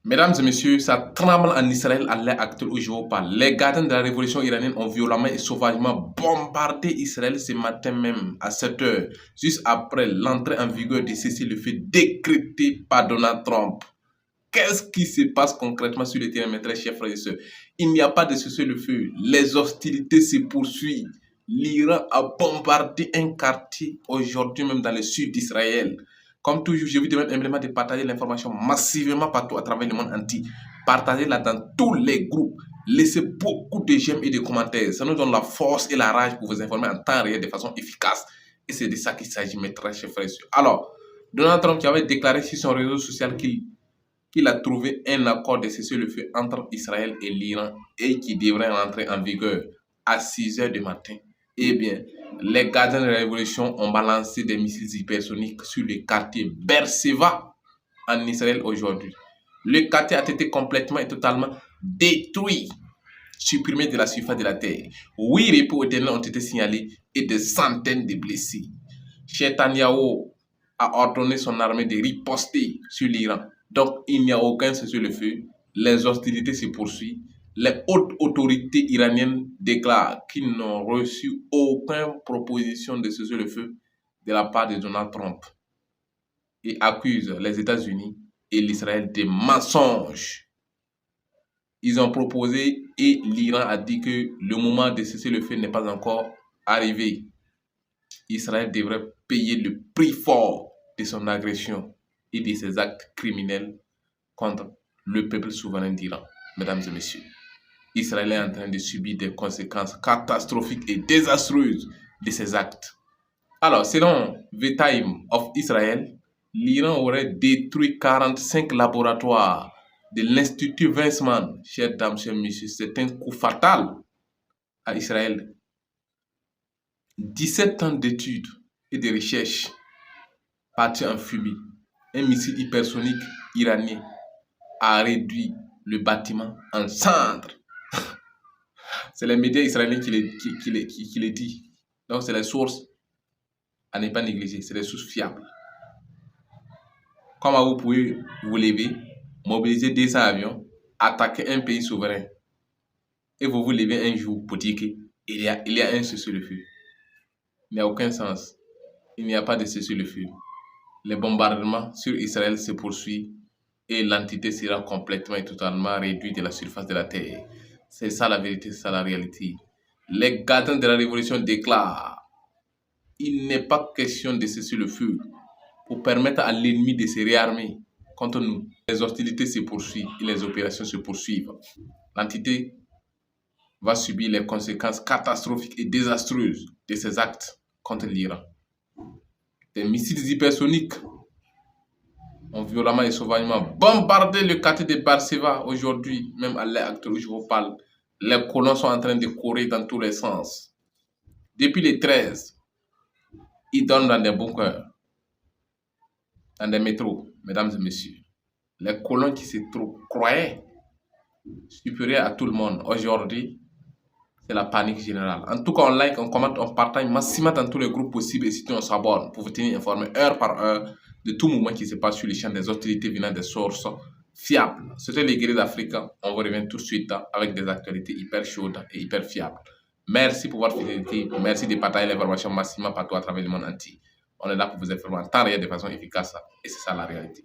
Mesdames et messieurs, ça tremble en Israël à l'heure actuelle où je vous parle. Les gardiens de la révolution iranienne ont violemment et sauvagement bombardé Israël ce matin même à 7 heures, juste après l'entrée en vigueur du cessez-le-feu décrété par Donald Trump. Qu'est-ce qui se passe concrètement sur le terrain, mes très chers frères et sœurs? Il n'y a pas de cessez-le-feu. Les hostilités se poursuivent. L'Iran a bombardé un quartier aujourd'hui même dans le sud d'Israël. Comme toujours, je vous demande simplement de partager l'information massivement partout à travers le monde entier. Partagez-la dans tous les groupes. Laissez beaucoup de j'aime et de commentaires. Ça nous donne la force et la rage pour vous informer en temps réel de façon efficace. Et c'est de ça qu'il s'agit, mes très chers frères et sœurs. Alors, Donald Trump qui avait déclaré sur son réseau social qu'il a trouvé un accord de cessez-le-feu entre Israël et l'Iran et qui devrait rentrer en vigueur à 6 heures du matin. Eh bien, les gardiens de la révolution ont balancé des missiles hypersoniques sur le quartier Berseva en Israël aujourd'hui. Le quartier a été complètement et totalement détruit, supprimé de la surface de la terre. 8 repos éternels ont été signalés et des centaines de blessés. Netanyahu a ordonné son armée de riposter sur l'Iran. Donc, il n'y a aucun cessez-le-feu. Les hostilités se poursuivent. Les hautes autorités iraniennes déclarent qu'ils n'ont reçu aucune proposition de cessez-le-feu de la part de Donald Trump et accusent les États-Unis et l'Israël de mensonges. Ils ont proposé et l'Iran a dit que le moment de cessez-le-feu n'est pas encore arrivé. Israël devrait payer le prix fort de son agression et de ses actes criminels contre le peuple souverain d'Iran. Mesdames et messieurs, Israël est en train de subir des conséquences catastrophiques et désastreuses de ses actes. Alors, selon The Time of Israel, l'Iran aurait détruit 45 laboratoires de l'Institut Weizmann. Chers dames, chers messieurs, c'est un coup fatal à Israël. 17 ans d'études et de recherches partis en fumée. Un missile hypersonique iranien a réduit le bâtiment en cendres. C'est les médias israéliens qui le disent. Donc, c'est les sources à ne pas négliger. C'est des sources fiables. Comment vous pouvez vous lever, mobiliser 200 avions, attaquer un pays souverain et vous vous levez un jour pour dire qu'il y a un cessez-le-feu. Il n'y a aucun sens. Il n'y a pas de cessez-le-feu. Les bombardements sur Israël se poursuivent et l'entité sera complètement et totalement réduite de la surface de la terre. C'est ça la vérité, c'est ça la réalité. Les gardiens de la révolution déclarent il n'est pas question de cesser le feu pour permettre à l'ennemi de se réarmer contre nous. Les hostilités se poursuivent et les opérations se poursuivent. L'entité va subir les conséquences catastrophiques et désastreuses de ses actes contre l'Iran. Des missiles hypersoniques ont violemment et sauvagement bombardé le quartier de Berseva aujourd'hui, même à l'heure actuelle où je vous parle. Les colons sont en train de courir dans tous les sens. Depuis les 13, ils dorment dans des bunkers, dans des métros, mesdames et messieurs. Les colons qui se croyaient supérieurs à tout le monde, aujourd'hui, c'est la panique générale. En tout cas, on like, on commente, on partage massivement dans tous les groupes possibles et surtout on s'abonne pour vous tenir informé heure par heure de tout mouvement qui se passe sur les champs des hostilités venant des sources fiables. C'était les guerriers d'Afrique. On vous revient tout de suite avec des actualités hyper chaudes et hyper fiables. Merci pour votre fidélité. Merci de partager l'information massivement partout à travers le monde entier. On est là pour vous informer en temps réel de façon efficace et c'est ça la réalité.